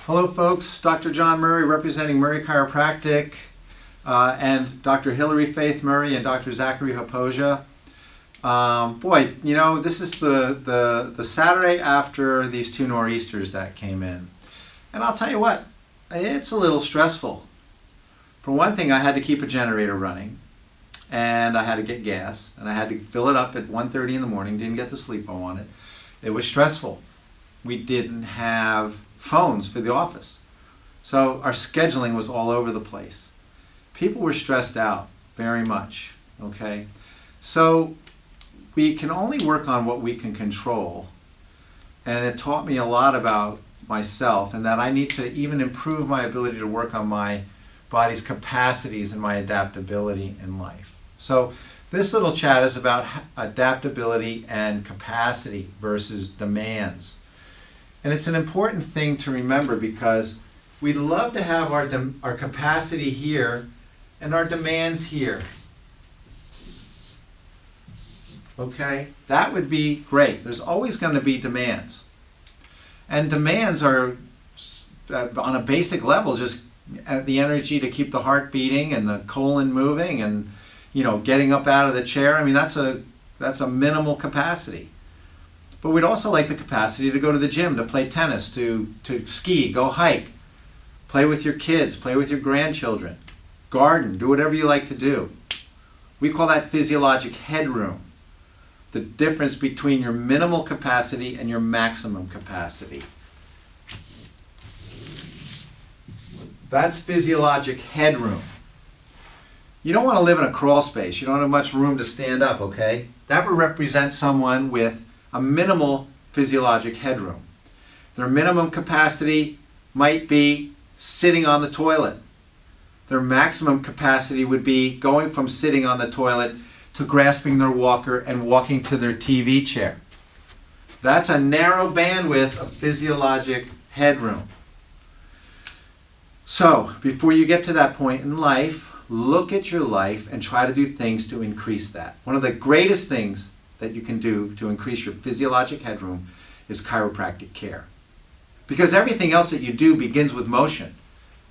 Hello folks, Dr. John Murray representing Murray Chiropractic and Dr. Hilary Faith Murray and Dr. Zachary Hoposia. This is the Saturday after these two nor'easters that came in. And I'll tell you what, it's a little stressful. For one thing, I had to keep a generator running and I had to get gas and I had to fill it up at 1:30 in the morning, didn't get to sleep on it. It was stressful. We didn't have phones for the office. So our scheduling was all over the place. People were stressed out very much, okay? So we can only work on what we can control. And it taught me a lot about myself and that I need to even improve my ability to work on my body's capacities and my adaptability in life. So this little chat is about adaptability and capacity versus demands. And it's an important thing to remember because we'd love to have our capacity here and our demands here. Okay? That would be great. There's always going to be demands. And demands are, on a basic level, just the energy to keep the heart beating and the colon moving and, getting up out of the chair. I mean, that's a minimal capacity. But we'd also like the capacity to go to the gym, to play tennis, to ski, go hike, play with your kids, play with your grandchildren, garden, do whatever you like to do. We call that physiologic headroom, the difference between your minimal capacity and your maximum capacity. That's physiologic headroom. You don't want to live in a crawl space. You don't have much room to stand up, okay? That would represent someone with a minimal physiologic headroom. Their minimum capacity might be sitting on the toilet. Their maximum capacity would be going from sitting on the toilet to grasping their walker and walking to their TV chair. That's a narrow bandwidth of physiologic headroom. So, before you get to that point in life, look at your life and try to do things to increase that. One of the greatest things that you can do to increase your physiologic headroom is chiropractic care. Because everything else that you do begins with motion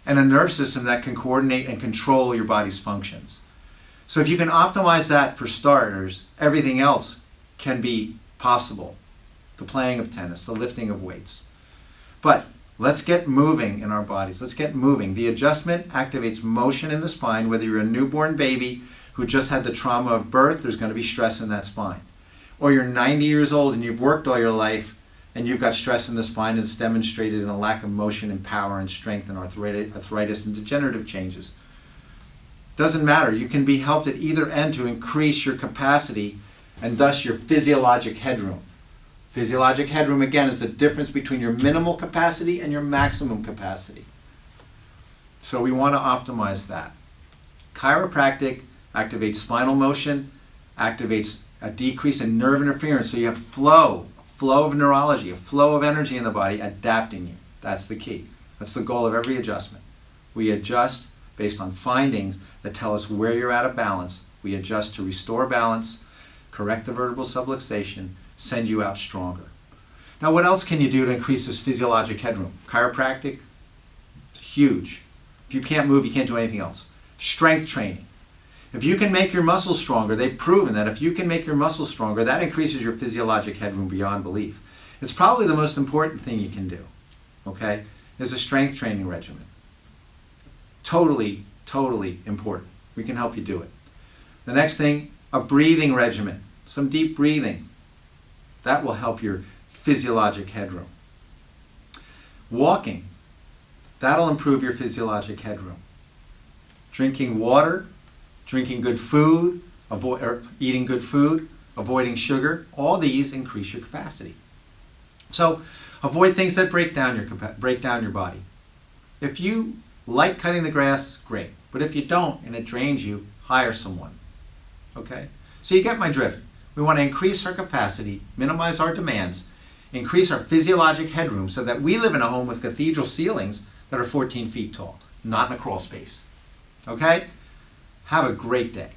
and a nerve system that can coordinate and control your body's functions. So if you can optimize that for starters, everything else can be possible. The playing of tennis, the lifting of weights. But let's get moving in our bodies. Let's get moving. The adjustment activates motion in the spine. Whether you're a newborn baby who just had the trauma of birth, there's going to be stress in that spine. Or you're 90 years old and you've worked all your life and you've got stress in the spine and it's demonstrated in a lack of motion and power and strength and arthritis and degenerative changes. Doesn't matter. You can be helped at either end to increase your capacity and thus your physiologic headroom. Physiologic headroom, again, is the difference between your minimal capacity and your maximum capacity. So we want to optimize that. Chiropractic activates spinal motion, activates a decrease in nerve interference, so you have flow of neurology, a flow of energy in the body adapting you. That's the key. That's the goal of every adjustment. We adjust based on findings that tell us where you're out of balance. We adjust to restore balance, correct the vertebral subluxation, send you out stronger. Now, what else can you do to increase this physiologic headroom? Chiropractic, huge. If you can't move, you can't do anything else. Strength training. If you can make your muscles stronger, they've proven that if you can make your muscles stronger, that increases your physiologic headroom beyond belief. It's probably the most important thing you can do, okay, is a strength training regimen. Totally, totally important. We can help you do it. The next thing, a breathing regimen, some deep breathing. That will help your physiologic headroom. Walking, that'll improve your physiologic headroom. Drinking water, drinking good food, eating good food, avoiding sugar, all these increase your capacity. So avoid things that break down your body. If you like cutting the grass, great. But if you don't and it drains you, hire someone. Okay? So you get my drift. We want to increase our capacity, minimize our demands, increase our physiologic headroom so that we live in a home with cathedral ceilings that are 14 feet tall, not in a crawl space. Okay? Have a great day.